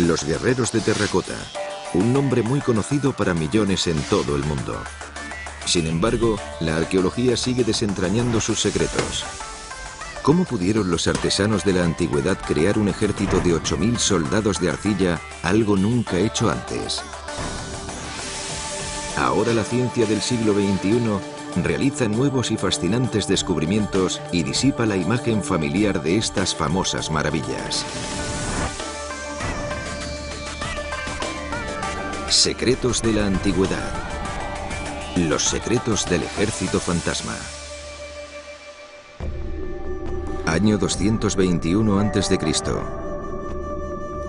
Los guerreros de terracota, un nombre muy conocido para millones en todo el mundo. Sin embargo, la arqueología sigue desentrañando sus secretos. ¿Cómo pudieron los artesanos de la antigüedad crear un ejército de 8000 soldados de arcilla, algo nunca hecho antes? Ahora la ciencia del siglo XXI realiza nuevos y fascinantes descubrimientos y disipa la imagen familiar de estas famosas maravillas. Secretos de la antigüedad. Los secretos del ejército fantasma. Año 221 a.C.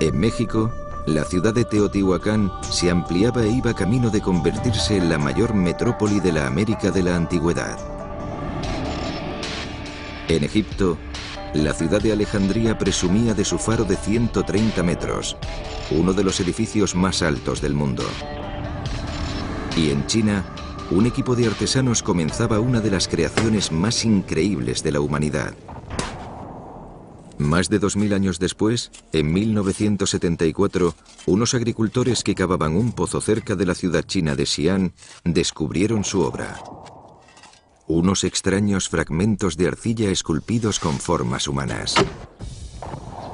En México, la ciudad de Teotihuacán se ampliaba e iba camino de convertirse en la mayor metrópoli de la América de la antigüedad. En Egipto, la ciudad de Alejandría presumía de su faro de 130 metros, uno de los edificios más altos del mundo. Y en China, un equipo de artesanos comenzaba una de las creaciones más increíbles de la humanidad. Más de 2000 años después, en 1974, unos agricultores que cavaban un pozo cerca de la ciudad china de Xi'an descubrieron su obra. Unos extraños fragmentos de arcilla esculpidos con formas humanas.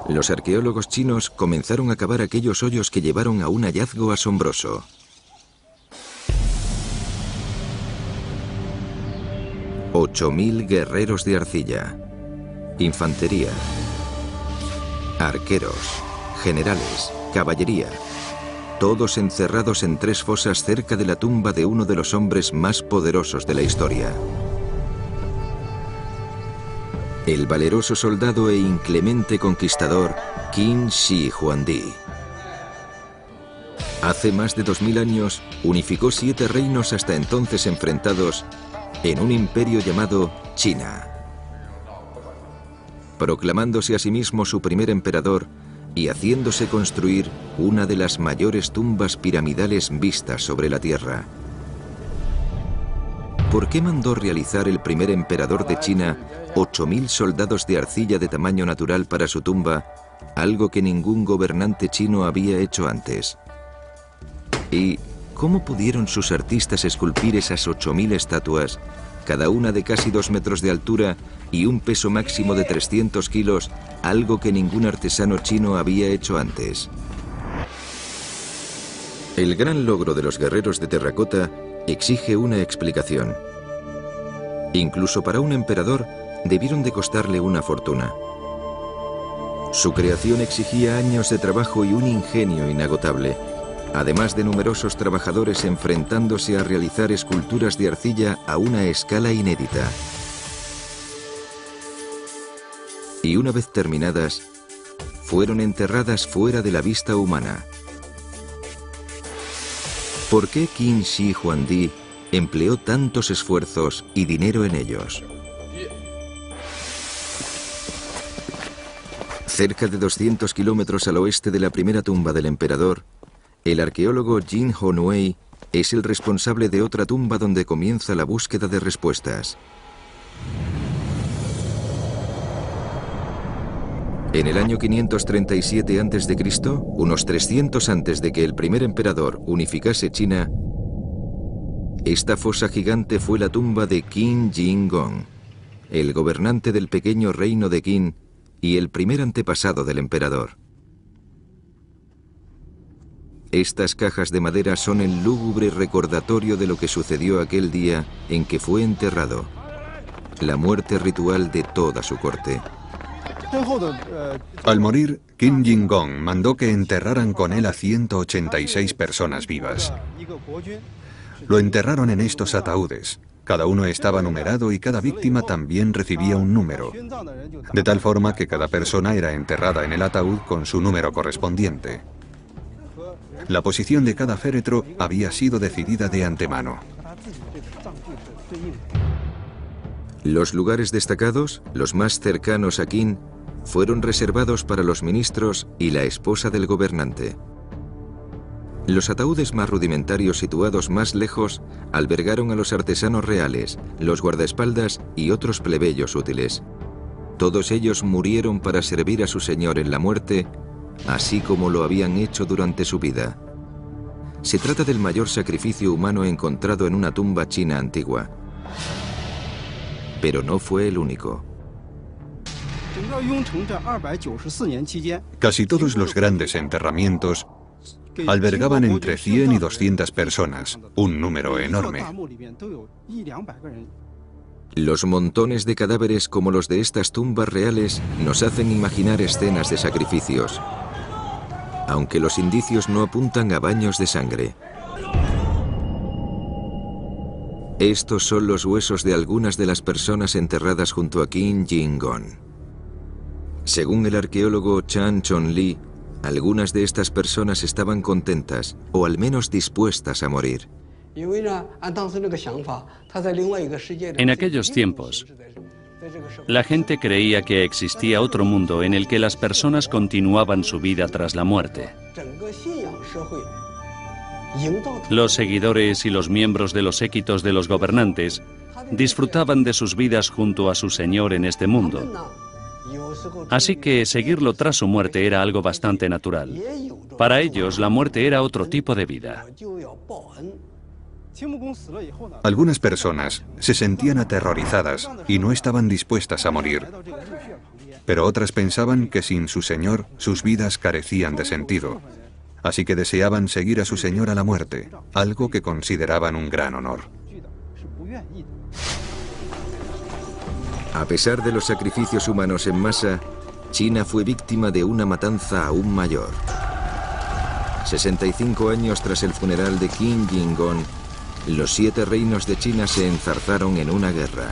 Los arqueólogos chinos comenzaron a cavar aquellos hoyos que llevaron a un hallazgo asombroso. $8000 guerreros de arcilla, infantería, arqueros, generales, caballería, todos encerrados en 3 fosas cerca de la tumba de uno de los hombres más poderosos de la historia. El valeroso soldado e inclemente conquistador Qin Shi Huangdi. Hace más de 2000 años unificó 7 reinos hasta entonces enfrentados en un imperio llamado China. Proclamándose a sí mismo su primer emperador y haciéndose construir una de las mayores tumbas piramidales vistas sobre la tierra. ¿Por qué mandó realizar el primer emperador de China 8000 soldados de arcilla de tamaño natural para su tumba, algo que ningún gobernante chino había hecho antes? ¿Y cómo pudieron sus artistas esculpir esas 8000 estatuas, cada una de casi 2 metros de altura y un peso máximo de 300 kilos, algo que ningún artesano chino había hecho antes? El gran logro de los guerreros de terracota exige una explicación. Incluso para un emperador, debieron de costarle una fortuna. Su creación exigía años de trabajo y un ingenio inagotable, además de numerosos trabajadores enfrentándose a realizar esculturas de arcilla a una escala inédita. Y una vez terminadas, fueron enterradas fuera de la vista humana. ¿Por qué Qin Shi Huangdi empleó tantos esfuerzos y dinero en ellos? Cerca de 200 kilómetros al oeste de la primera tumba del emperador, el arqueólogo Jin Honwei es el responsable de otra tumba donde comienza la búsqueda de respuestas. En el año 537 a.C., unos 300 antes de que el primer emperador unificase China, esta fosa gigante fue la tumba de Qin Shi Huangdi, el gobernante del pequeño reino de Qin y el primer antepasado del emperador. Estas cajas de madera son el lúgubre recordatorio de lo que sucedió aquel día en que fue enterrado, la muerte ritual de toda su corte. Al morir, Qin Shi Huangdi mandó que enterraran con él a 186 personas vivas. Lo enterraron en estos ataúdes. Cada uno estaba numerado y cada víctima también recibía un número, de tal forma que cada persona era enterrada en el ataúd con su número correspondiente. La posición de cada féretro había sido decidida de antemano. Los lugares destacados, los más cercanos a Qin, fueron reservados para los ministros y la esposa del gobernante. Los ataúdes más rudimentarios situados más lejos albergaron a los artesanos reales, los guardaespaldas y otros plebeyos útiles. Todos ellos murieron para servir a su señor en la muerte así como lo habían hecho durante su vida. Se trata del mayor sacrificio humano encontrado en una tumba china antigua. Pero no fue el único. Casi todos los grandes enterramientos albergaban entre 100 y 200 personas, un número enorme. Los montones de cadáveres como los de estas tumbas reales nos hacen imaginar escenas de sacrificios, aunque los indicios no apuntan a baños de sangre. Estos son los huesos de algunas de las personas enterradas junto a Kim Jin-gong. Según el arqueólogo Chan Chon-li, algunas de estas personas estaban contentas, o al menos dispuestas a morir. En aquellos tiempos, la gente creía que existía otro mundo en el que las personas continuaban su vida tras la muerte. Los seguidores y los miembros de los séquitos de los gobernantes disfrutaban de sus vidas junto a su Señor en este mundo. Así que seguirlo tras su muerte era algo bastante natural. Para ellos, la muerte era otro tipo de vida. Algunas personas se sentían aterrorizadas y no estaban dispuestas a morir. Pero otras pensaban que sin su Señor, sus vidas carecían de sentido. Así que deseaban seguir a su Señor a la muerte, algo que consideraban un gran honor. A pesar de los sacrificios humanos en masa, China fue víctima de una matanza aún mayor. 65 años tras el funeral de Kim Jin-gong, los 7 reinos de China se enzarzaron en una guerra.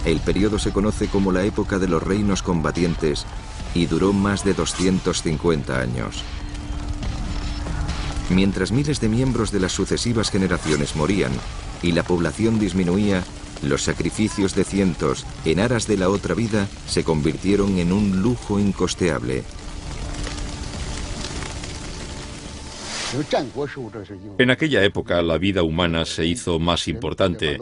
El periodo se conoce como la época de los reinos combatientes y duró más de 250 años. Mientras miles de miembros de las sucesivas generaciones morían y la población disminuía, los sacrificios de cientos en aras de la otra vida se convirtieron en un lujo incosteable. En aquella época la vida humana se hizo más importante,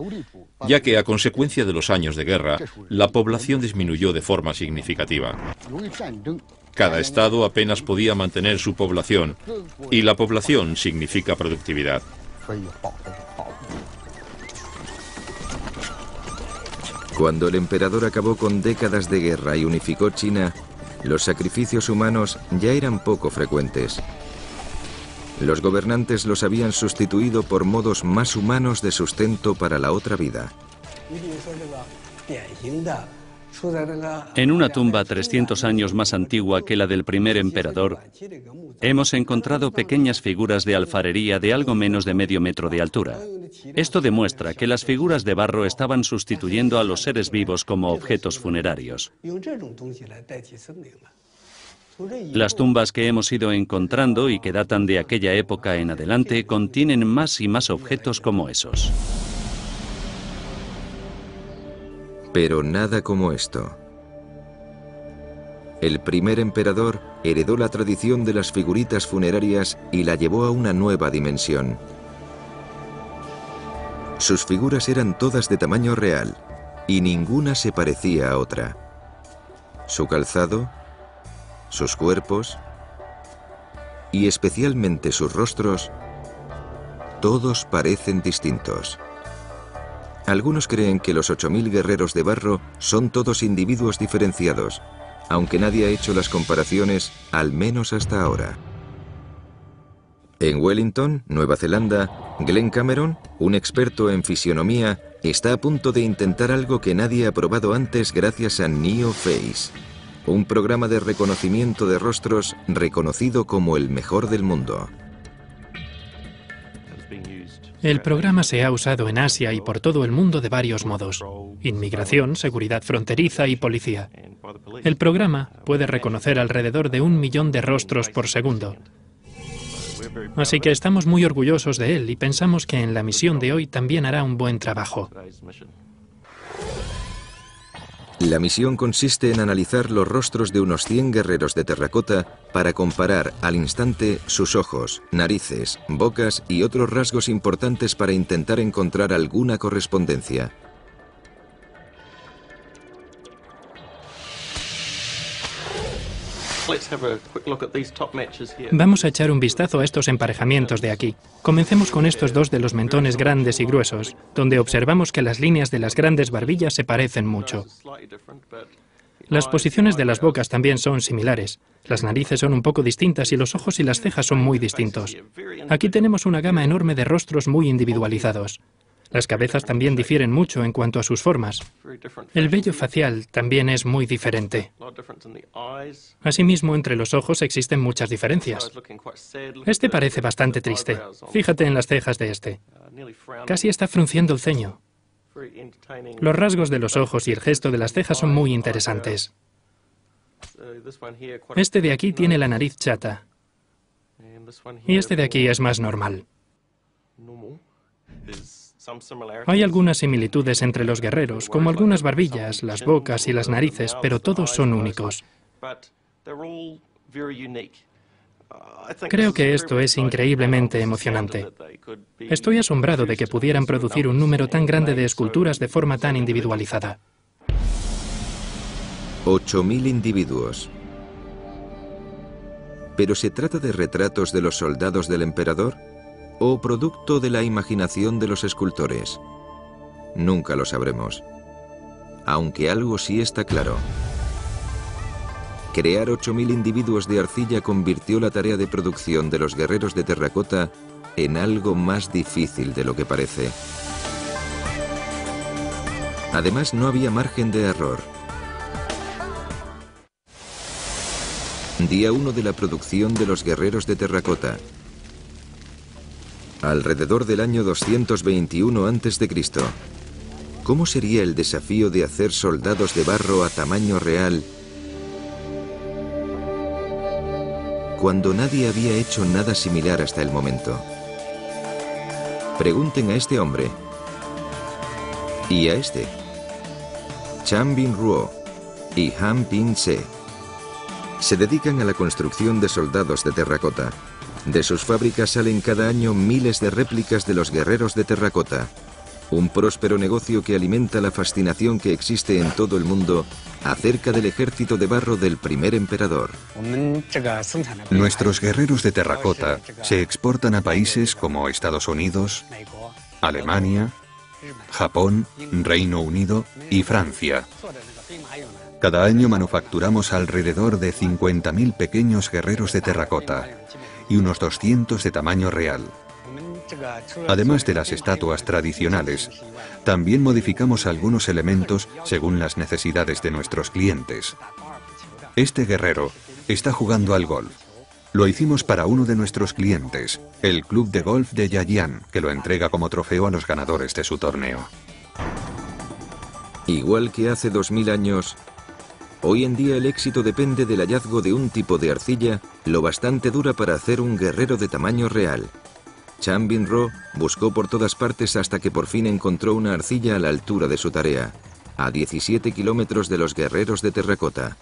ya que a consecuencia de los años de guerra, la población disminuyó de forma significativa. Cada estado apenas podía mantener su población, y la población significa productividad. Cuando el emperador acabó con décadas de guerra y unificó China, los sacrificios humanos ya eran poco frecuentes. Los gobernantes los habían sustituido por modos más humanos de sustento para la otra vida. En una tumba 300 años más antigua que la del primer emperador, hemos encontrado pequeñas figuras de alfarería de algo menos de medio metro de altura. Esto demuestra que las figuras de barro estaban sustituyendo a los seres vivos como objetos funerarios. Las tumbas que hemos ido encontrando y que datan de aquella época en adelante contienen más y más objetos como esos. Pero nada como esto. El primer emperador heredó la tradición de las figuritas funerarias y la llevó a una nueva dimensión. Sus figuras eran todas de tamaño real y ninguna se parecía a otra. Su calzado, sus cuerpos y especialmente sus rostros, todos parecen distintos. Algunos creen que los 8000 guerreros de barro son todos individuos diferenciados, aunque nadie ha hecho las comparaciones, al menos hasta ahora. En Wellington, Nueva Zelanda, Glenn Cameron, un experto en fisionomía, está a punto de intentar algo que nadie ha probado antes gracias a NeoFace, un programa de reconocimiento de rostros reconocido como el mejor del mundo. El programa se ha usado en Asia y por todo el mundo de varios modos: inmigración, seguridad fronteriza y policía. El programa puede reconocer alrededor de 1 millón de rostros por segundo. Así que estamos muy orgullosos de él y pensamos que en la misión de hoy también hará un buen trabajo. La misión consiste en analizar los rostros de unos 100 guerreros de terracota para comparar al instante sus ojos, narices, bocas y otros rasgos importantes para intentar encontrar alguna correspondencia. Vamos a echar un vistazo a estos emparejamientos de aquí. Comencemos con estos dos de los mentones grandes y gruesos, donde observamos que las líneas de las grandes barbillas se parecen mucho. Las posiciones de las bocas también son similares. Las narices son un poco distintas y los ojos y las cejas son muy distintos. Aquí tenemos una gama enorme de rostros muy individualizados. Las cabezas también difieren mucho en cuanto a sus formas. El vello facial también es muy diferente. Asimismo, entre los ojos existen muchas diferencias. Este parece bastante triste. Fíjate en las cejas de este. Casi está frunciendo el ceño. Los rasgos de los ojos y el gesto de las cejas son muy interesantes. Este de aquí tiene la nariz chata. Y este de aquí es más normal. Hay algunas similitudes entre los guerreros, como algunas barbillas, las bocas y las narices, pero todos son únicos. Creo que esto es increíblemente emocionante. Estoy asombrado de que pudieran producir un número tan grande de esculturas de forma tan individualizada. 8.000 individuos. ¿Pero se trata de retratos de los soldados del emperador o producto de la imaginación de los escultores? Nunca lo sabremos. Aunque algo sí está claro. Crear 8.000 individuos de arcilla convirtió la tarea de producción de los guerreros de terracota en algo más difícil de lo que parece. Además, no había margen de error. Día 1 de la producción de los guerreros de terracota. Alrededor del año 221 a.C. ¿Cómo sería el desafío de hacer soldados de barro a tamaño real cuando nadie había hecho nada similar hasta el momento? Pregunten a este hombre. Y a este. Chan Bin Ruo y Han Ping Se. Se dedican a la construcción de soldados de terracota. De sus fábricas salen cada año miles de réplicas de los guerreros de terracota. Un próspero negocio que alimenta la fascinación que existe en todo el mundo acerca del ejército de barro del primer emperador. Nuestros guerreros de terracota se exportan a países como Estados Unidos, Alemania, Japón, Reino Unido y Francia. Cada año manufacturamos alrededor de 50.000 pequeños guerreros de terracota y unos 200 de tamaño real. Además de las estatuas tradicionales, también modificamos algunos elementos según las necesidades de nuestros clientes. Este guerrero está jugando al golf. Lo hicimos para uno de nuestros clientes, el Club de Golf de Yajian, que lo entrega como trofeo a los ganadores de su torneo. Igual que hace 2000 años, hoy en día el éxito depende del hallazgo de un tipo de arcilla lo bastante dura para hacer un guerrero de tamaño real. Chan Bin Ruo buscó por todas partes hasta que por fin encontró una arcilla a la altura de su tarea, a 17 kilómetros de los guerreros de terracota.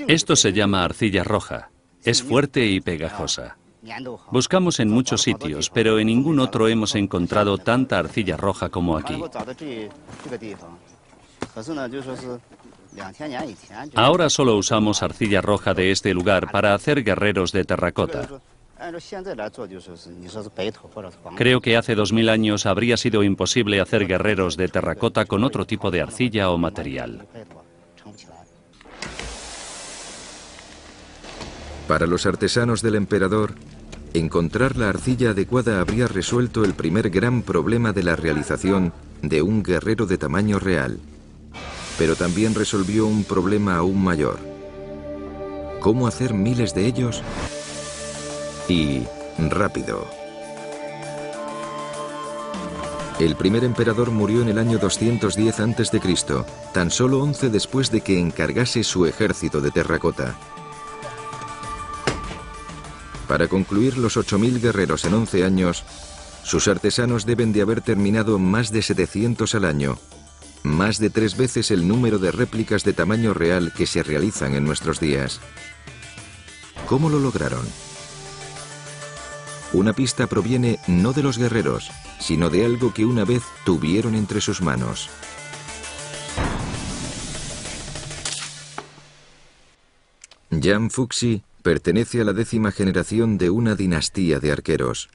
Esto se llama arcilla roja. Es fuerte y pegajosa. Buscamos en muchos sitios, pero en ningún otro hemos encontrado tanta arcilla roja como aquí. Ahora solo usamos arcilla roja de este lugar para hacer guerreros de terracota. Creo que hace 2000 años habría sido imposible hacer guerreros de terracota con otro tipo de arcilla o material. Para los artesanos del emperador, encontrar la arcilla adecuada habría resuelto el primer gran problema de la realización de un guerrero de tamaño real. Pero también resolvió un problema aún mayor. ¿Cómo hacer miles de ellos? Y rápido. El primer emperador murió en el año 210 a.C., tan solo 11 después de que encargase su ejército de terracota. Para concluir los 8000 guerreros en 11 años, sus artesanos deben de haber terminado más de 700 al año, más de 3 veces el número de réplicas de tamaño real que se realizan en nuestros días. ¿Cómo lo lograron? Una pista proviene no de los guerreros, sino de algo que una vez tuvieron entre sus manos. Jan Fuxi pertenece a la 10ª generación de una dinastía de arqueros.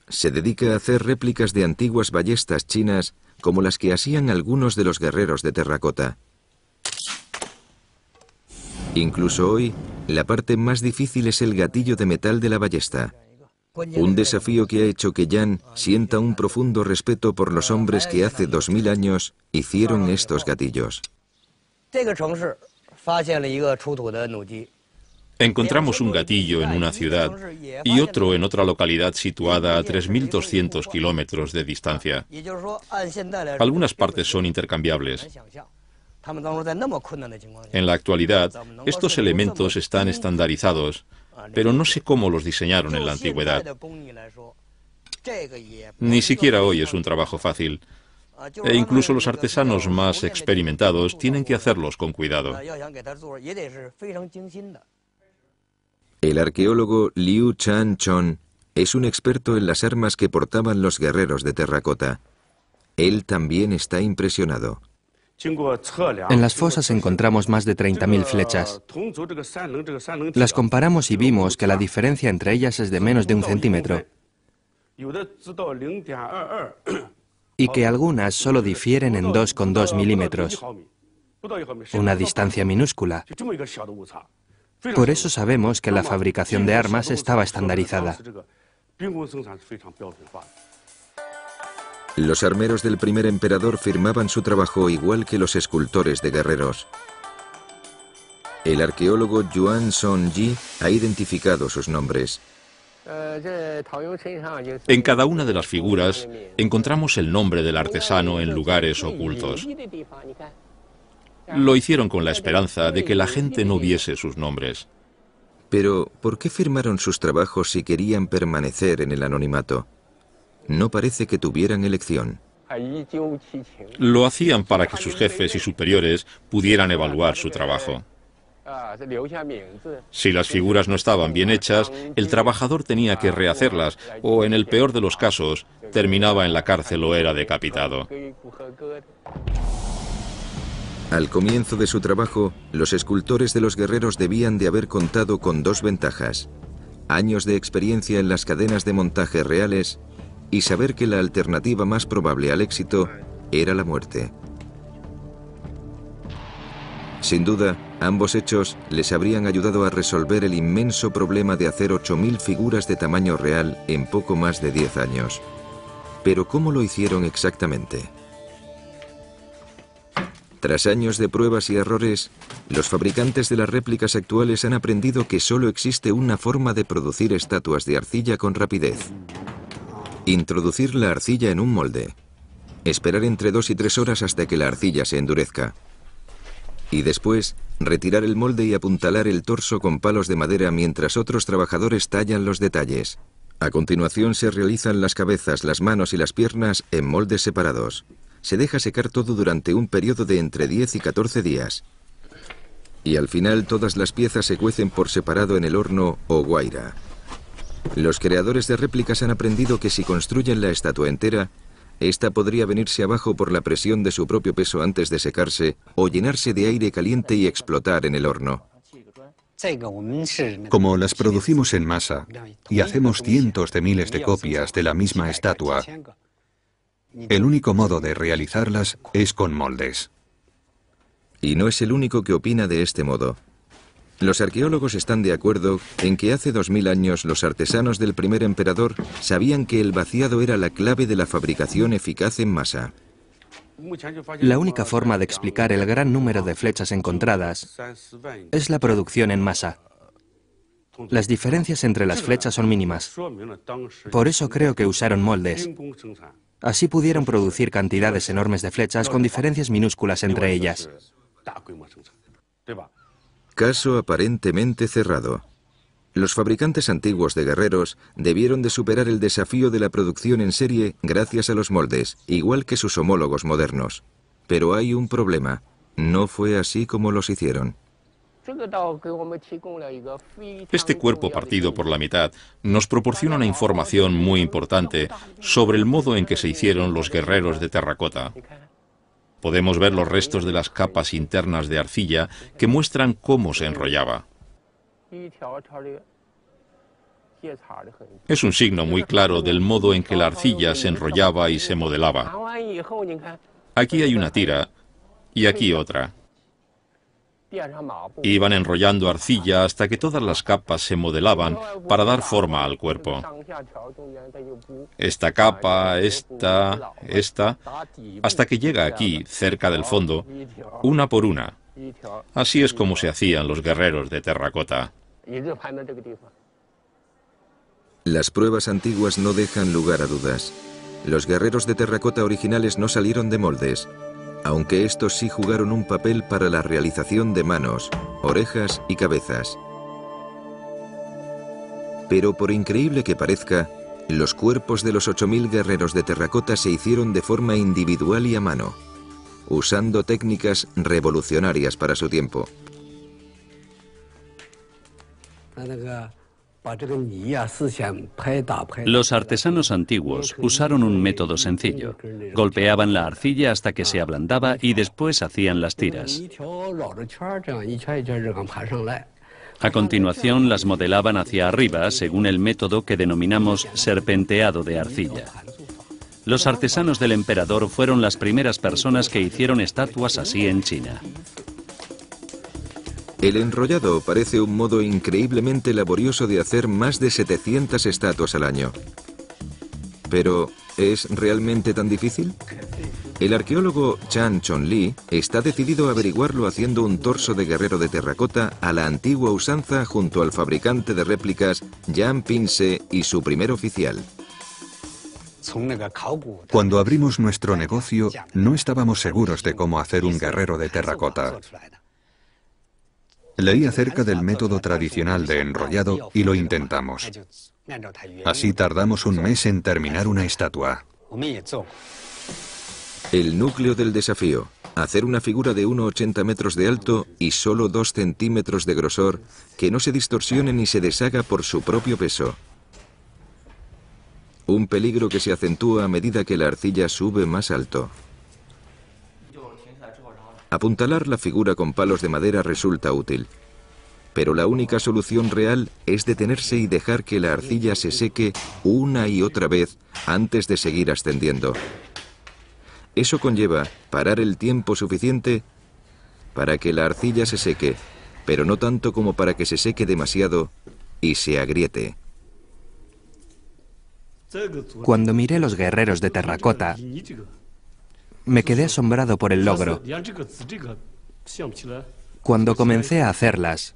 Se dedica a hacer réplicas de antiguas ballestas chinas como las que hacían algunos de los guerreros de terracota. Incluso hoy, la parte más difícil es el gatillo de metal de la ballesta. Un desafío que ha hecho que Jan sienta un profundo respeto por los hombres que hace 2000 años hicieron estos gatillos. Encontramos un gatillo en una ciudad y otro en otra localidad situada a 3.200 kilómetros de distancia. Algunas partes son intercambiables. En la actualidad, estos elementos están estandarizados, pero no sé cómo los diseñaron en la antigüedad. Ni siquiera hoy es un trabajo fácil. E incluso los artesanos más experimentados tienen que hacerlos con cuidado. El arqueólogo Liu Chan-chon es un experto en las armas que portaban los guerreros de terracota. Él también está impresionado. En las fosas encontramos más de 30.000 flechas. Las comparamos y vimos que la diferencia entre ellas es de menos de 1 centímetro. Y que algunas solo difieren en 2,2 milímetros. Una distancia minúscula. Por eso sabemos que la fabricación de armas estaba estandarizada. Los armeros del primer emperador firmaban su trabajo igual que los escultores de guerreros. El arqueólogo Yuan Song-ji ha identificado sus nombres. En cada una de las figuras encontramos el nombre del artesano en lugares ocultos. Lo hicieron con la esperanza de que la gente no viese sus nombres. Pero, ¿por qué firmaron sus trabajos si querían permanecer en el anonimato? No parece que tuvieran elección. Lo hacían para que sus jefes y superiores pudieran evaluar su trabajo. Si las figuras no estaban bien hechas, el trabajador tenía que rehacerlas, o en el peor de los casos, terminaba en la cárcel o era decapitado. Al comienzo de su trabajo, los escultores de los guerreros debían de haber contado con 2 ventajas: años de experiencia en las cadenas de montaje reales y saber que la alternativa más probable al éxito era la muerte. Sin duda, ambos hechos les habrían ayudado a resolver el inmenso problema de hacer 8.000 figuras de tamaño real en poco más de 10 años. Pero ¿cómo lo hicieron exactamente? Tras años de pruebas y errores, los fabricantes de las réplicas actuales han aprendido que solo existe una forma de producir estatuas de arcilla con rapidez: introducir la arcilla en un molde, esperar entre 2 y 3 horas hasta que la arcilla se endurezca, y después retirar el molde y apuntalar el torso con palos de madera mientras otros trabajadores tallan los detalles. A continuación se realizan las cabezas, las manos y las piernas en moldes separados. Se deja secar todo durante un periodo de entre 10 y 14 días. Y al final todas las piezas se cuecen por separado en el horno o guaira. Los creadores de réplicas han aprendido que si construyen la estatua entera, esta podría venirse abajo por la presión de su propio peso antes de secarse o llenarse de aire caliente y explotar en el horno. Como las producimos en masa y hacemos cientos de miles de copias de la misma estatua, el único modo de realizarlas es con moldes. Y no es el único que opina de este modo. Los arqueólogos están de acuerdo en que hace 2000 años los artesanos del primer emperador sabían que el vaciado era la clave de la fabricación eficaz en masa. La única forma de explicar el gran número de flechas encontradas es la producción en masa. Las diferencias entre las flechas son mínimas. Por eso creo que usaron moldes. Así pudieron producir cantidades enormes de flechas con diferencias minúsculas entre ellas. Caso aparentemente cerrado. Los fabricantes antiguos de guerreros debieron de superar el desafío de la producción en serie gracias a los moldes, igual que sus homólogos modernos. Pero hay un problema. No fue así como los hicieron. Este cuerpo partido por la mitad nos proporciona una información muy importante sobre el modo en que se hicieron los guerreros de terracota. Podemos ver los restos de las capas internas de arcilla que muestran cómo se enrollaba. Es un signo muy claro del modo en que la arcilla se enrollaba y se modelaba. Aquí hay una tira y aquí otra. Iban enrollando arcilla hasta que todas las capas se modelaban para dar forma al cuerpo. Esta capa, esta, hasta que llega aquí, cerca del fondo, una por una. Así es como se hacían los guerreros de terracota. Las pruebas antiguas no dejan lugar a dudas. Los guerreros de terracota originales no salieron de moldes, aunque estos sí jugaron un papel para la realización de manos, orejas y cabezas. Pero por increíble que parezca, los cuerpos de los 8000 guerreros de terracota se hicieron de forma individual y a mano, usando técnicas revolucionarias para su tiempo. Los artesanos antiguos usaron un método sencillo. Golpeaban la arcilla hasta que se ablandaba y después hacían las tiras. A continuación las modelaban hacia arriba según el método que denominamos serpenteado de arcilla. Los artesanos del emperador fueron las primeras personas que hicieron estatuas así en China. El enrollado parece un modo increíblemente laborioso de hacer más de 700 estatuas al año. Pero, ¿es realmente tan difícil? El arqueólogo Chan Chon-li está decidido a averiguarlo haciendo un torso de guerrero de terracota a la antigua usanza junto al fabricante de réplicas Yang Ping-se y su primer oficial. Cuando abrimos nuestro negocio, no estábamos seguros de cómo hacer un guerrero de terracota. Leí acerca del método tradicional de enrollado y lo intentamos. Así tardamos un mes en terminar una estatua. El núcleo del desafío: hacer una figura de 1,80 metros de alto y solo 2 centímetros de grosor, que no se distorsione ni se deshaga por su propio peso. Un peligro que se acentúa a medida que la arcilla sube más alto. Apuntalar la figura con palos de madera resulta útil, pero la única solución real es detenerse y dejar que la arcilla se seque una y otra vez antes de seguir ascendiendo. Eso conlleva parar el tiempo suficiente para que la arcilla se seque, pero no tanto como para que se seque demasiado y se agriete. Cuando miré los guerreros de terracota, me quedé asombrado por el logro. Cuando comencé a hacerlas,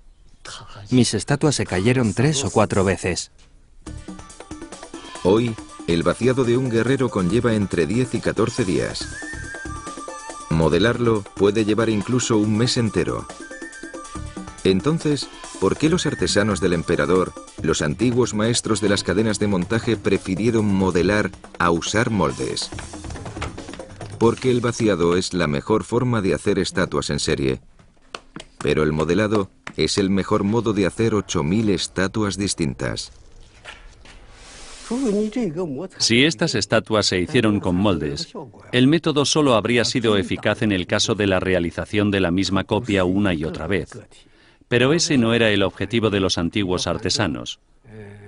mis estatuas se cayeron 3 o 4 veces. Hoy, el vaciado de un guerrero conlleva entre 10 y 14 días. Modelarlo puede llevar incluso un mes entero. Entonces, ¿por qué los artesanos del emperador, los antiguos maestros de las cadenas de montaje, prefirieron modelar a usar moldes? Porque el vaciado es la mejor forma de hacer estatuas en serie. Pero el modelado es el mejor modo de hacer 8000 estatuas distintas. Si estas estatuas se hicieron con moldes, el método solo habría sido eficaz en el caso de la realización de la misma copia una y otra vez. Pero ese no era el objetivo de los antiguos artesanos.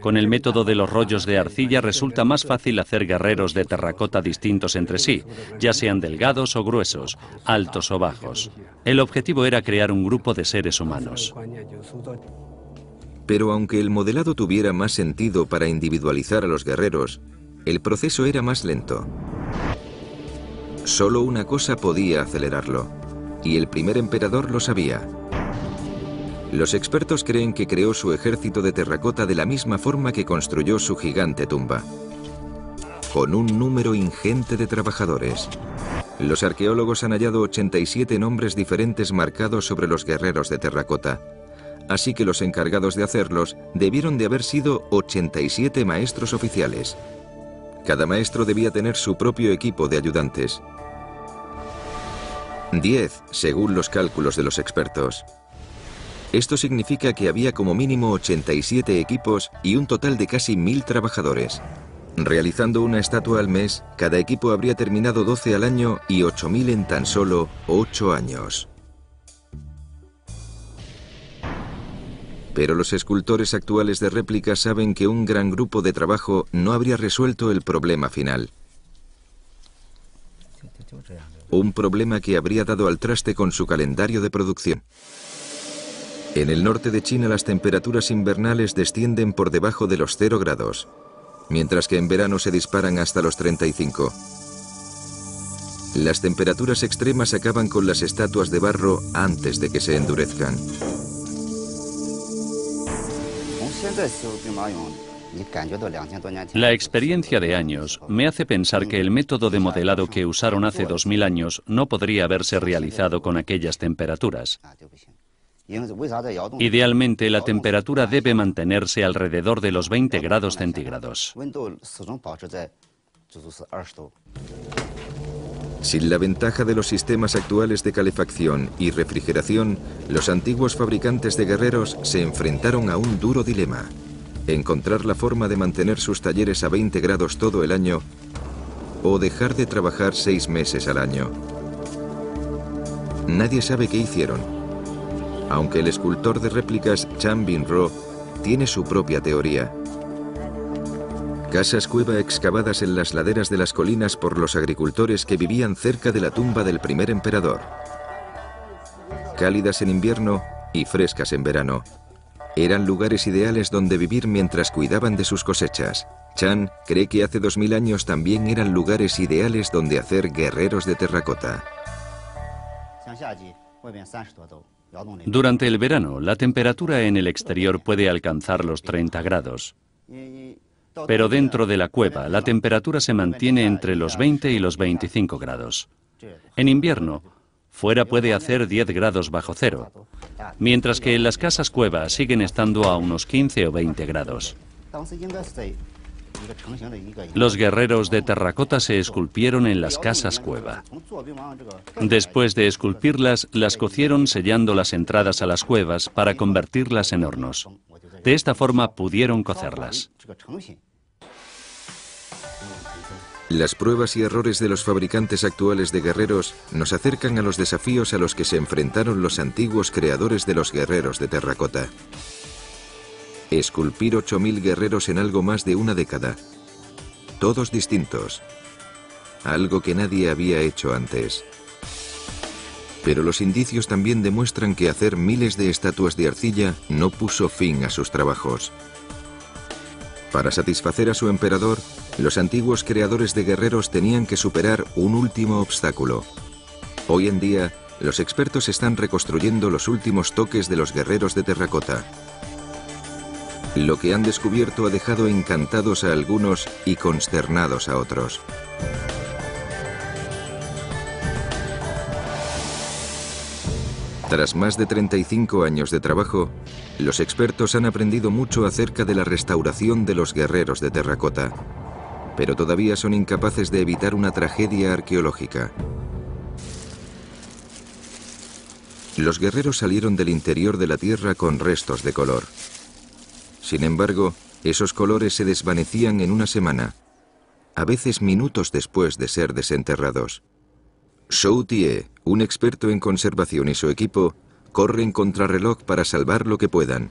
Con el método de los rollos de arcilla resulta más fácil hacer guerreros de terracota distintos entre sí, ya sean delgados o gruesos, altos o bajos. El objetivo era crear un grupo de seres humanos. Pero aunque el modelado tuviera más sentido para individualizar a los guerreros, el proceso era más lento. Solo una cosa podía acelerarlo, y el primer emperador lo sabía. Los expertos creen que creó su ejército de terracota de la misma forma que construyó su gigante tumba, con un número ingente de trabajadores. Los arqueólogos han hallado 87 nombres diferentes marcados sobre los guerreros de terracota, así que los encargados de hacerlos debieron de haber sido 87 maestros oficiales. Cada maestro debía tener su propio equipo de ayudantes. 10, según los cálculos de los expertos. Esto significa que había como mínimo 87 equipos y un total de casi 1000 trabajadores. Realizando una estatua al mes, cada equipo habría terminado 12 al año y 8000 en tan solo 8 años. Pero los escultores actuales de réplica saben que un gran grupo de trabajo no habría resuelto el problema final. Un problema que habría dado al traste con su calendario de producción. En el norte de China las temperaturas invernales descienden por debajo de los 0 grados, mientras que en verano se disparan hasta los 35. Las temperaturas extremas acaban con las estatuas de barro antes de que se endurezcan. La experiencia de años me hace pensar que el método de modelado que usaron hace 2000 años no podría haberse realizado con aquellas temperaturas. Idealmente, la temperatura debe mantenerse alrededor de los 20 grados centígrados. Sin la ventaja de los sistemas actuales de calefacción y refrigeración, los antiguos fabricantes de guerreros se enfrentaron a un duro dilema: encontrar la forma de mantener sus talleres a 20 grados todo el año o dejar de trabajar 6 meses al año. Nadie sabe qué hicieron, aunque el escultor de réplicas Chan Bin-ro tiene su propia teoría. Casas cueva excavadas en las laderas de las colinas por los agricultores que vivían cerca de la tumba del primer emperador. Cálidas en invierno y frescas en verano. Eran lugares ideales donde vivir mientras cuidaban de sus cosechas. Chan cree que hace 2000 años también eran lugares ideales donde hacer guerreros de terracota. Durante el verano, la temperatura en el exterior puede alcanzar los 30 grados. Pero dentro de la cueva, la temperatura se mantiene entre los 20 y los 25 grados. En invierno, fuera puede hacer 10 grados bajo cero, mientras que en las casas cueva siguen estando a unos 15 o 20 grados. Los guerreros de terracota se esculpieron en las casas cueva. Después de esculpirlas, las cocieron sellando las entradas a las cuevas para convertirlas en hornos. De esta forma pudieron cocerlas. Las pruebas y errores de los fabricantes actuales de guerreros nos acercan a los desafíos a los que se enfrentaron los antiguos creadores de los guerreros de terracota. Esculpir 8000 guerreros en algo más de una década. Todos distintos. Algo que nadie había hecho antes. Pero los indicios también demuestran que hacer miles de estatuas de arcilla no puso fin a sus trabajos. Para satisfacer a su emperador, los antiguos creadores de guerreros tenían que superar un último obstáculo. Hoy en día, los expertos están reconstruyendo los últimos toques de los guerreros de terracota. Lo que han descubierto ha dejado encantados a algunos y consternados a otros. Tras más de 35 años de trabajo, los expertos han aprendido mucho acerca de la restauración de los guerreros de terracota, pero todavía son incapaces de evitar una tragedia arqueológica. Los guerreros salieron del interior de la tierra con restos de color. Sin embargo, esos colores se desvanecían en una semana, a veces minutos después de ser desenterrados. Shou Tie, un experto en conservación, y su equipo corren contrarreloj para salvar lo que puedan.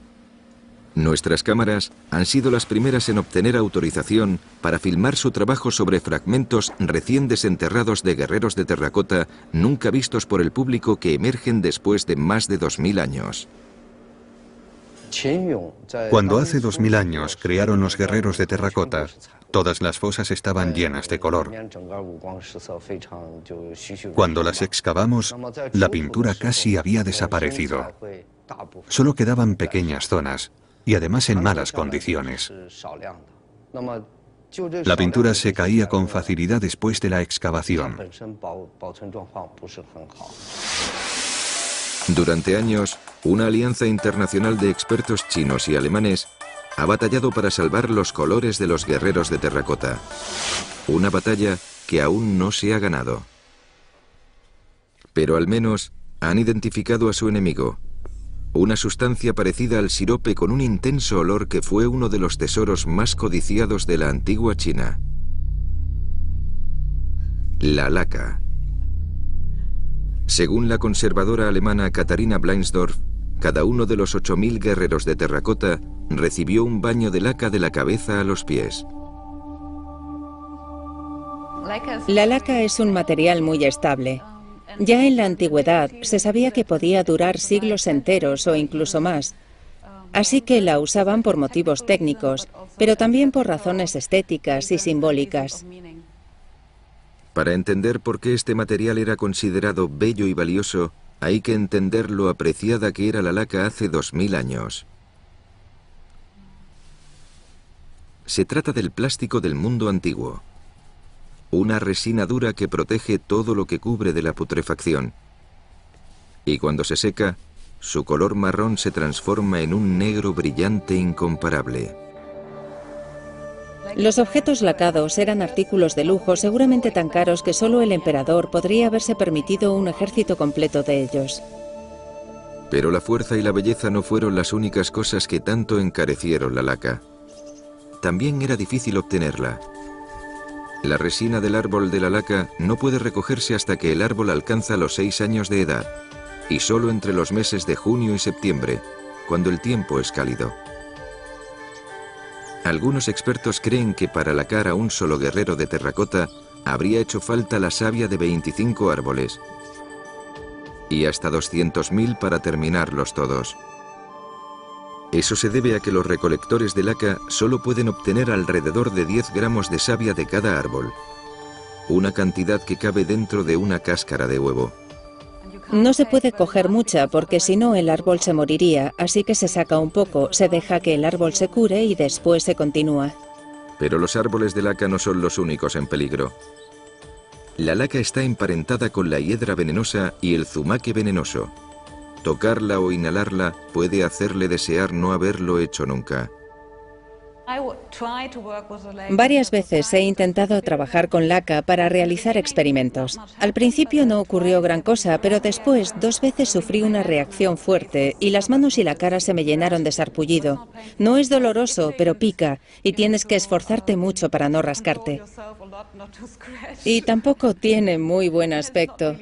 Nuestras cámaras han sido las primeras en obtener autorización para filmar su trabajo sobre fragmentos recién desenterrados de guerreros de terracota nunca vistos por el público que emergen después de más de 2000 años. Cuando hace 2000 años crearon los guerreros de terracota, todas las fosas estaban llenas de color. Cuando las excavamos, la pintura casi había desaparecido. Solo quedaban pequeñas zonas, y además en malas condiciones. La pintura se caía con facilidad después de la excavación. Durante años, una alianza internacional de expertos chinos y alemanes ha batallado para salvar los colores de los guerreros de terracota. Una batalla que aún no se ha ganado. Pero al menos han identificado a su enemigo. Una sustancia parecida al sirope con un intenso olor que fue uno de los tesoros más codiciados de la antigua China. La laca. Según la conservadora alemana Katharina Bleinsdorf, cada uno de los 8000 guerreros de terracota recibió un baño de laca de la cabeza a los pies. La laca es un material muy estable. Ya en la antigüedad se sabía que podía durar siglos enteros o incluso más. Así que la usaban por motivos técnicos, pero también por razones estéticas y simbólicas. Para entender por qué este material era considerado bello y valioso, hay que entender lo apreciada que era la laca hace 2000 años. Se trata del plástico del mundo antiguo. Una resina dura que protege todo lo que cubre de la putrefacción. Y cuando se seca, su color marrón se transforma en un negro brillante incomparable. Los objetos lacados eran artículos de lujo, seguramente tan caros que solo el emperador podría haberse permitido un ejército completo de ellos. Pero la fuerza y la belleza no fueron las únicas cosas que tanto encarecieron la laca. También era difícil obtenerla. La resina del árbol de la laca no puede recogerse hasta que el árbol alcanza los 6 años de edad, y solo entre los meses de junio y septiembre, cuando el tiempo es cálido. Algunos expertos creen que para lacar a un solo guerrero de terracota habría hecho falta la savia de 25 árboles, y hasta 200.000 para terminarlos todos. Eso se debe a que los recolectores de laca solo pueden obtener alrededor de 10 gramos de savia de cada árbol, una cantidad que cabe dentro de una cáscara de huevo. No se puede coger mucha porque si no el árbol se moriría, así que se saca un poco, se deja que el árbol se cure y después se continúa. Pero los árboles de laca no son los únicos en peligro. La laca está emparentada con la hiedra venenosa y el zumaque venenoso. Tocarla o inhalarla puede hacerle desear no haberlo hecho nunca. Varias veces he intentado trabajar con laca para realizar experimentos. Al principio no ocurrió gran cosa, pero después 2 veces sufrí una reacción fuerte y las manos y la cara se me llenaron de sarpullido. No es doloroso, pero pica y tienes que esforzarte mucho para no rascarte. Y tampoco tiene muy buen aspecto.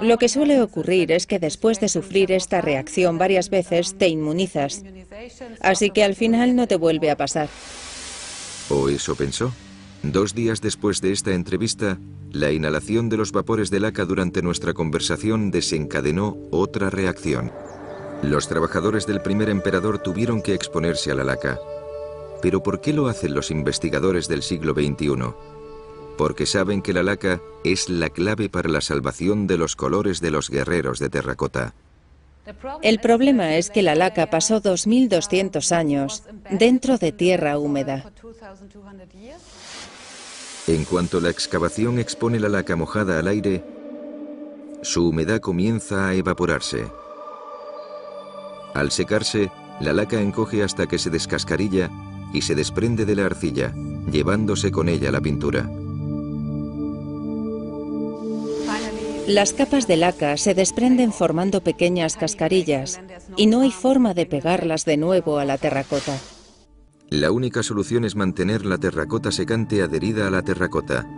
Lo que suele ocurrir es que después de sufrir esta reacción varias veces te inmunizas. Así que al final no te vuelve a pasar. ¿O eso pensó? 2 días después de esta entrevista, la inhalación de los vapores de laca durante nuestra conversación desencadenó otra reacción. Los trabajadores del primer emperador tuvieron que exponerse a la laca. ¿Pero por qué lo hacen los investigadores del siglo XXI? Porque saben que la laca es la clave para la salvación de los colores de los guerreros de terracota. El problema es que la laca pasó 2200 años dentro de tierra húmeda. En cuanto la excavación expone la laca mojada al aire, su humedad comienza a evaporarse. Al secarse, la laca encoge hasta que se descascarilla y se desprende de la arcilla, llevándose con ella la pintura. Las capas de laca se desprenden formando pequeñas cascarillas y no hay forma de pegarlas de nuevo a la terracota. La única solución es mantener la terracota secante adherida a la terracota,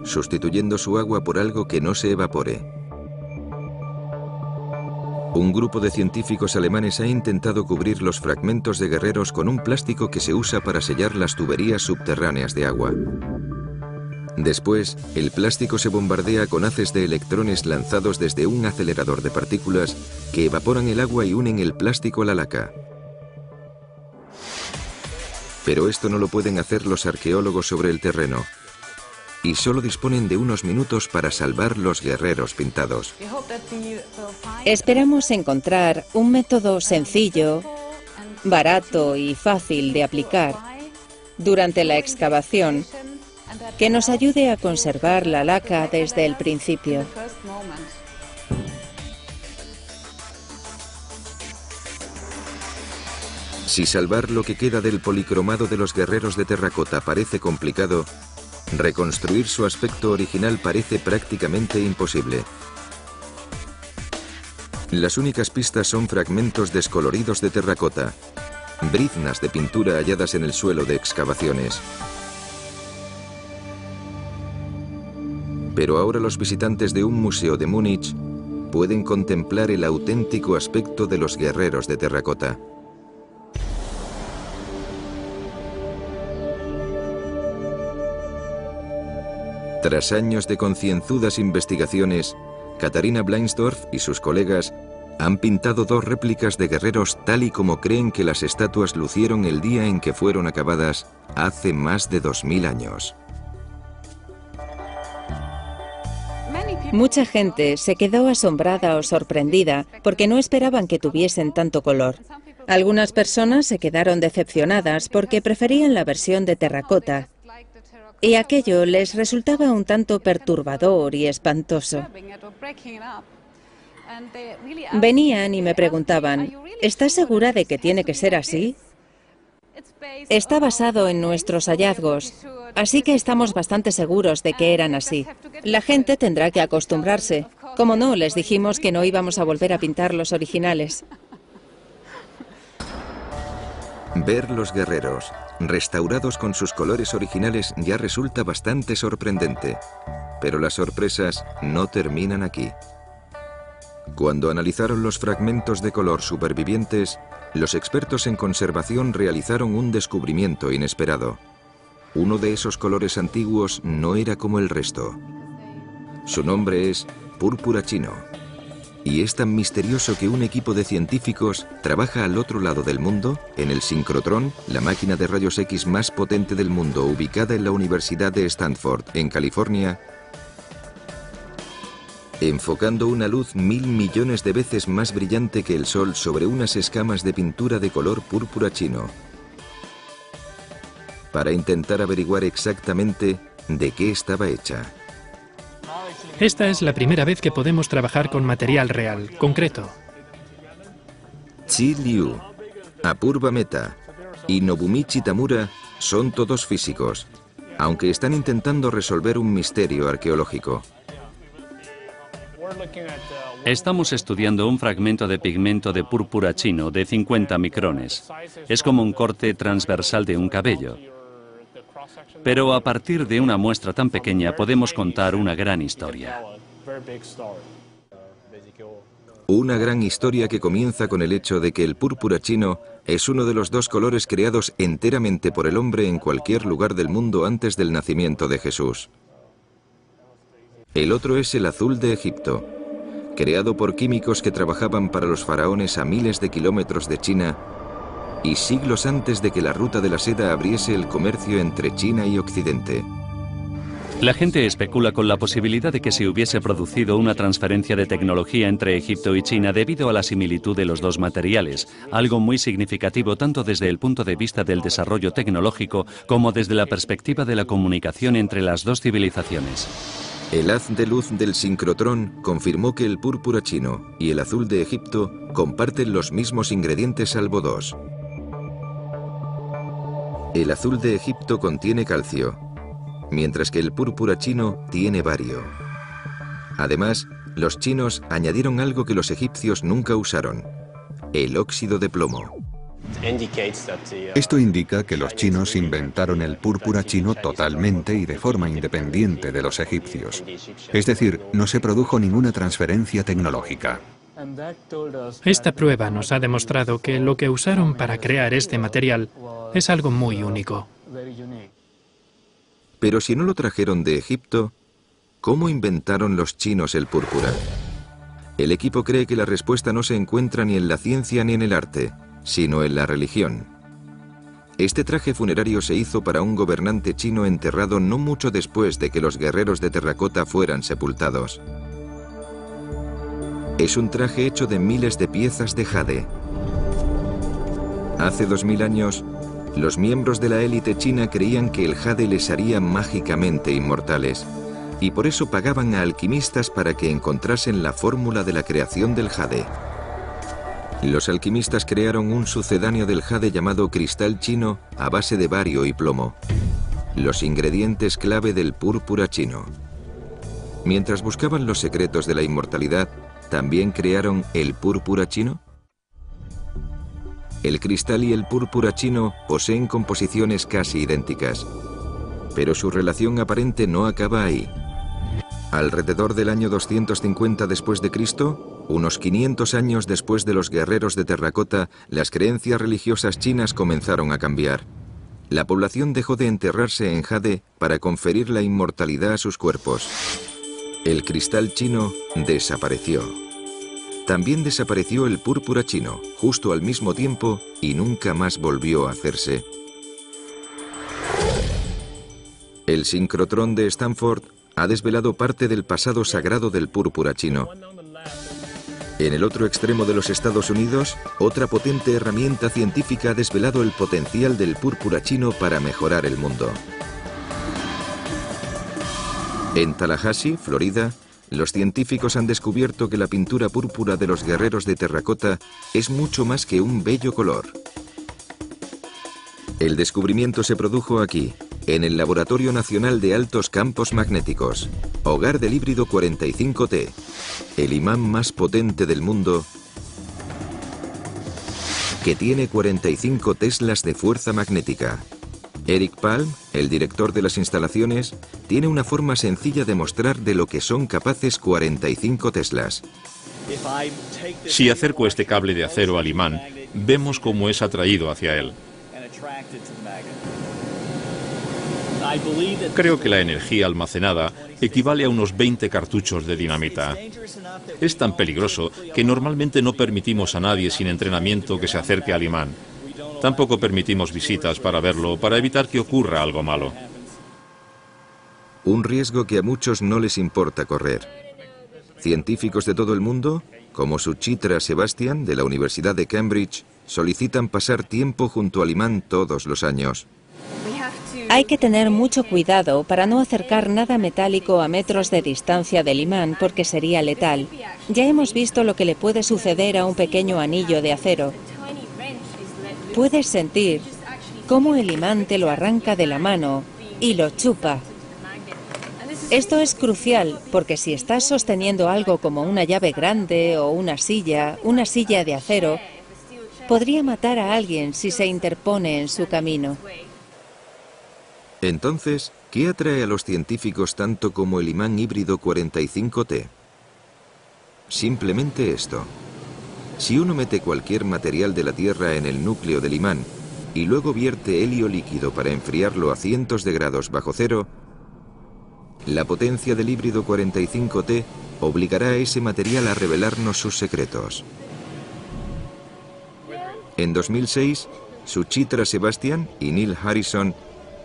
sustituyendo su agua por algo que no se evapore. Un grupo de científicos alemanes ha intentado cubrir los fragmentos de guerreros con un plástico que se usa para sellar las tuberías subterráneas de agua. Después, el plástico se bombardea con haces de electrones lanzados desde un acelerador de partículas que evaporan el agua y unen el plástico a la laca. Pero esto no lo pueden hacer los arqueólogos sobre el terreno, y solo disponen de unos minutos para salvar los guerreros pintados. Esperamos encontrar un método sencillo, barato y fácil de aplicar durante la excavación que nos ayude a conservar la laca desde el principio. Si salvar lo que queda del policromado de los guerreros de terracota parece complicado, reconstruir su aspecto original parece prácticamente imposible. Las únicas pistas son fragmentos descoloridos de terracota, briznas de pintura halladas en el suelo de excavaciones. Pero ahora los visitantes de un museo de Múnich pueden contemplar el auténtico aspecto de los guerreros de terracota. Tras años de concienzudas investigaciones, Katharina Bleinsdorf y sus colegas han pintado 2 réplicas de guerreros tal y como creen que las estatuas lucieron el día en que fueron acabadas hace más de 2000 años. Mucha gente se quedó asombrada o sorprendida porque no esperaban que tuviesen tanto color. Algunas personas se quedaron decepcionadas porque preferían la versión de terracota. Y aquello les resultaba un tanto perturbador y espantoso. Venían y me preguntaban, ¿estás segura de que tiene que ser así? Está basado en nuestros hallazgos, así que estamos bastante seguros de que eran así. La gente tendrá que acostumbrarse. Como no, les dijimos que no íbamos a volver a pintar los originales. Ver los guerreros restaurados con sus colores originales ya resulta bastante sorprendente, pero las sorpresas no terminan aquí. Cuando analizaron los fragmentos de color supervivientes, los expertos en conservación realizaron un descubrimiento inesperado. Uno de esos colores antiguos no era como el resto. Su nombre es púrpura chino. Y es tan misterioso que un equipo de científicos trabaja al otro lado del mundo, en el sincrotrón, la máquina de rayos X más potente del mundo, ubicada en la Universidad de Stanford, en California, enfocando una luz 1000 millones de veces más brillante que el Sol sobre unas escamas de pintura de color púrpura chino, para intentar averiguar exactamente de qué estaba hecha. Esta es la primera vez que podemos trabajar con material real, concreto. Chi Liu, Apurva Mehta y Nobumichi Tamura son todos físicos, aunque están intentando resolver un misterio arqueológico. Estamos estudiando un fragmento de pigmento de púrpura chino de 50 micrones. Es como un corte transversal de un cabello. Pero a partir de una muestra tan pequeña podemos contar una gran historia. Una gran historia que comienza con el hecho de que el púrpura chino es uno de los 2 colores creados enteramente por el hombre en cualquier lugar del mundo antes del nacimiento de Jesús. El otro es el azul de Egipto, creado por químicos que trabajaban para los faraones a miles de kilómetros de China y siglos antes de que la ruta de la seda abriese el comercio entre China y Occidente. La gente especula con la posibilidad de que se hubiese producido una transferencia de tecnología entre Egipto y China debido a la similitud de los 2 materiales, algo muy significativo tanto desde el punto de vista del desarrollo tecnológico como desde la perspectiva de la comunicación entre las 2 civilizaciones. El haz de luz del sincrotrón confirmó que el púrpura chino y el azul de Egipto comparten los mismos ingredientes salvo 2. El azul de Egipto contiene calcio, mientras que el púrpura chino tiene bario. Además, los chinos añadieron algo que los egipcios nunca usaron: el óxido de plomo. Esto indica que los chinos inventaron el púrpura chino totalmente y de forma independiente de los egipcios. Es decir, no se produjo ninguna transferencia tecnológica. Esta prueba nos ha demostrado que lo que usaron para crear este material es algo muy único. Pero si no lo trajeron de Egipto, ¿cómo inventaron los chinos el púrpura? El equipo cree que la respuesta no se encuentra ni en la ciencia ni en el arte, sino en la religión. Este traje funerario se hizo para un gobernante chino enterrado no mucho después de que los guerreros de terracota fueran sepultados. Es un traje hecho de miles de piezas de jade. Hace 2000 años, los miembros de la élite china creían que el jade les haría mágicamente inmortales, y por eso pagaban a alquimistas para que encontrasen la fórmula de la creación del jade. Los alquimistas crearon un sucedáneo del jade llamado cristal chino a base de bario y plomo, los ingredientes clave del púrpura chino. Mientras buscaban los secretos de la inmortalidad, ¿también crearon el púrpura chino? El cristal y el púrpura chino poseen composiciones casi idénticas, pero su relación aparente no acaba ahí. Alrededor del año 250 después de Cristo, unos 500 años después de los guerreros de terracota, las creencias religiosas chinas comenzaron a cambiar. La población dejó de enterrarse en jade para conferir la inmortalidad a sus cuerpos. El cristal chino desapareció. También desapareció el púrpura chino, justo al mismo tiempo, y nunca más volvió a hacerse. El sincrotrón de Stanford ha desvelado parte del pasado sagrado del púrpura chino. En el otro extremo de los Estados Unidos, otra potente herramienta científica ha desvelado el potencial del púrpura chino para mejorar el mundo. En Tallahassee, Florida, los científicos han descubierto que la pintura púrpura de los guerreros de terracota es mucho más que un bello color. El descubrimiento se produjo aquí, en el Laboratorio Nacional de Altos Campos Magnéticos, hogar del híbrido 45T, el imán más potente del mundo, que tiene 45 teslas de fuerza magnética. Eric Palm, el director de las instalaciones, tiene una forma sencilla de mostrar de lo que son capaces 45 teslas. Si acerco este cable de acero al imán, vemos cómo es atraído hacia él. Creo que la energía almacenada equivale a unos 20 cartuchos de dinamita. Es tan peligroso que normalmente no permitimos a nadie sin entrenamiento que se acerque al imán. Tampoco permitimos visitas para verlo, para evitar que ocurra algo malo. Un riesgo que a muchos no les importa correr. Científicos de todo el mundo, como Suchitra Sebastian, de la Universidad de Cambridge, solicitan pasar tiempo junto al imán todos los años. Hay que tener mucho cuidado para no acercar nada metálico a metros de distancia del imán porque sería letal. Ya hemos visto lo que le puede suceder a un pequeño anillo de acero. Puedes sentir cómo el imán te lo arranca de la mano y lo chupa. Esto es crucial porque si estás sosteniendo algo como una llave grande o una silla de acero, podría matar a alguien si se interpone en su camino. Entonces, ¿qué atrae a los científicos tanto como el imán híbrido 45T? Simplemente esto. Si uno mete cualquier material de la Tierra en el núcleo del imán y luego vierte helio líquido para enfriarlo a cientos de grados bajo cero, la potencia del híbrido 45T obligará a ese material a revelarnos sus secretos. En 2006, Suchitra Sebastian y Neil Harrison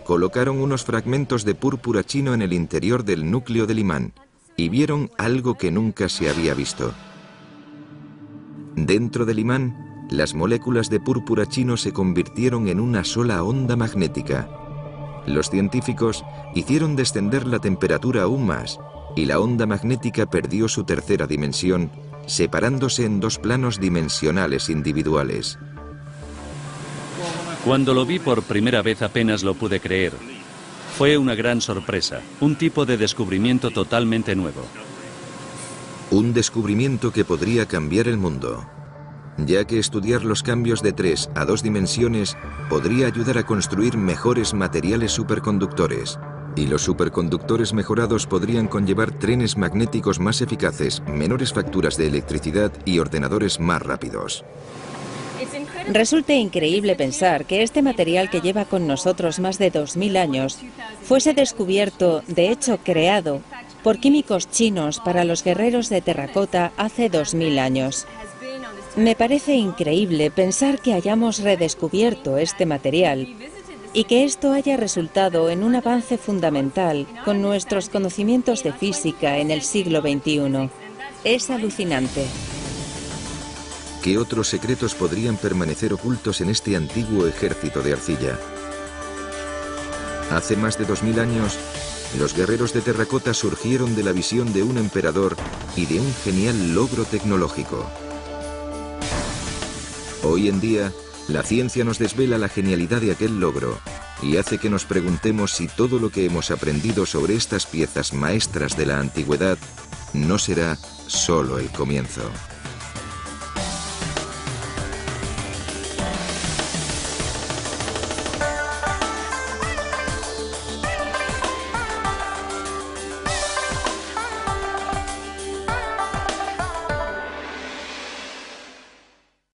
colocaron unos fragmentos de púrpura chino en el interior del núcleo del imán y vieron algo que nunca se había visto. Dentro del imán, las moléculas de púrpura chino se convirtieron en una sola onda magnética. Los científicos hicieron descender la temperatura aún más y la onda magnética perdió su tercera dimensión, separándose en dos planos dimensionales individuales. Cuando lo vi por primera vez apenas lo pude creer. Fue una gran sorpresa, un tipo de descubrimiento totalmente nuevo. Un descubrimiento que podría cambiar el mundo, ya que estudiar los cambios de 3 a 2 dimensiones podría ayudar a construir mejores materiales superconductores. Y los superconductores mejorados podrían conllevar trenes magnéticos más eficaces, menores facturas de electricidad y ordenadores más rápidos. Resulta increíble pensar que este material que lleva con nosotros más de 2000 años fuese descubierto, de hecho creado, por químicos chinos para los guerreros de terracota hace 2000 años. Me parece increíble pensar que hayamos redescubierto este material y que esto haya resultado en un avance fundamental con nuestros conocimientos de física en el siglo XXI. Es alucinante. ¿Qué otros secretos podrían permanecer ocultos en este antiguo ejército de arcilla? Hace más de 2000 años, los guerreros de terracota surgieron de la visión de un emperador y de un genial logro tecnológico. Hoy en día, la ciencia nos desvela la genialidad de aquel logro y hace que nos preguntemos si todo lo que hemos aprendido sobre estas piezas maestras de la antigüedad no será solo el comienzo.